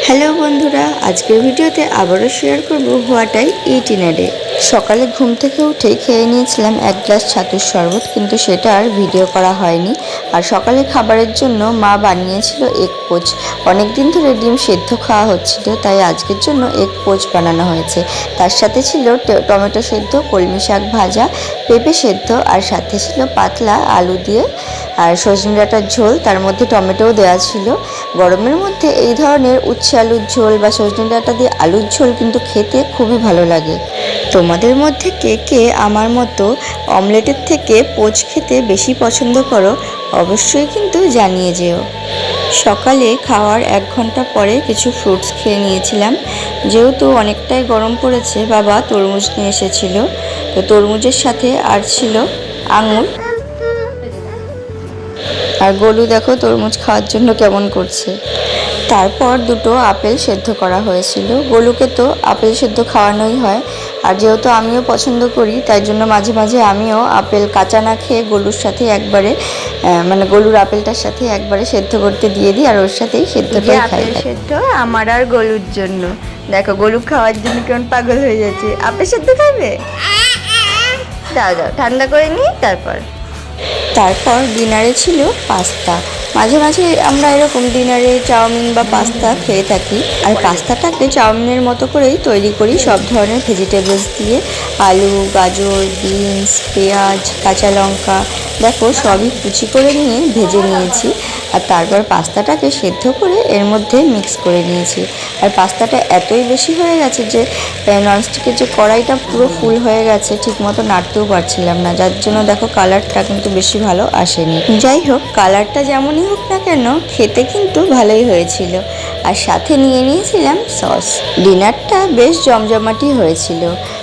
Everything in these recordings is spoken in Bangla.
হ্যালো বন্ধুরা, আজকের ভিডিওতে আবারও শেয়ার করব what I it in a day. সকালে ঘুম থেকে উঠে খেয়ে নিয়েছিলাম এক গ্লাস ছাতুর শরবত, কিন্তু সেটা আর ভিডিও করা হয়নি। আর সকালে খাবারের জন্য মা বানিয়েছিল এগ পোচ। অনেক দিন ধরে ডিম সেদ্ধ খাওয়া হচ্ছিল, তাই আজকের জন্য এগ পোচ বানানো হয়েছে। তার সাথে ছিল টমেটো সেদ্ধ, কলমি শাক ভাজা, পেঁপে সেদ্ধ, আর সাথে ছিল পাতলা আলু দিয়ে আর সজনে ডাঁটার ঝোল। তার মধ্যে টমেটোও দেওয়া ছিল। গরমের মধ্যে এই ধরনের উচ্ছে আলুর ঝোল বা সজনে ডাঁটা দিয়ে আলুর ঝোল কিন্তু খেতে খুবই ভালো লাগে। তোমাদের মধ্যে কে কে আমার মতো অমলেটের থেকে পোচ খেতে বেশি পছন্দ করো অবশ্যই কিন্তু জানিয়ে যেও। সকালে খাওয়ার 1 ঘন্টা পরে কিছু ফ্রুটস খেয়ে নিয়েছিলাম। যেহেতু অনেকটাই গরম পড়েছে, বাবা তরমুজ নিয়ে এসেছিল, তো তরমুজের সাথে আর ছিল আঙুর। আর গোলু দেখো তরমুজ খাওয়ার জন্য কেমন করছে। তারপর দুটো আপেল সেদ্ধ করা হয়েছিল। গোলুকে তো আপেল সেদ্ধ খাওয়ানোই হয়, আর যেহেতু আমিও পছন্দ করি তাই জন্য মাঝে মাঝে আমিও আপেল কাঁচা না খেয়ে গলুর সাথে একবারে গলুর আপেলটার সাথে একবারে সেদ্ধ করতে দিয়ে দিই, আর ওর সাথেই সেদ্ধটাই খাই। আপেল সেদ্ধ আমার আর গলুর জন্য। দেখো গলু খাওয়ার জন্য কেমন পাগল হয়ে যাচ্ছে। আপেল সেদ্ধ খাবে? দাও দাও, ঠান্ডা করে নিই। তারপর ডিনারে ছিল পাস্তা। মাঝে মাঝে আমরা এরকম ডিনারে চাউমিন বা পাস্তা খেয়ে থাকি। আর পাস্তাটাকে চাউমিনের মতো করেই তৈরি করি, সব ধরনের ভেজিটেবলস দিয়ে। আলু, গাজর, বিনস, পেঁয়াজ, কাঁচা লঙ্কা দেখো সবই কুচি করে নিয়ে ভেজে নিয়েছি। আর তারপর পাস্তাটাকে সেদ্ধ করে এর মধ্যে মিক্স করে নিয়েছি। আর পাস্তাটা এতই বেশি হয়ে গেছে যে ননস্টিকের যে কড়াইটা পুরো ফুল হয়ে গেছে, ঠিকমতো নাড়তেও পারছিলাম না, যার জন্য দেখো কালারটা কিন্তু বেশি ভালো আসেনি। যাই হোক, কালারটা যেমনই হোক না কেন খেতে কিন্তু ভালোই হয়েছিল। আর সাথে নিয়ে নিয়েছিলাম সস। ডিনারটা বেশ জমজমাটি হয়েছিল।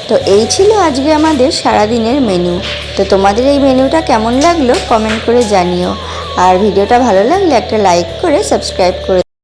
তো এই ছিল আজকে আমাদের সারাদিনের মেনু। তো তোমাদের এই মেনুটা কেমন লাগলো কমেন্ট করে জানিও। আর ভিডিওটা ভালো লাগলে একটা লাইক করে সাবস্ক্রাইব করে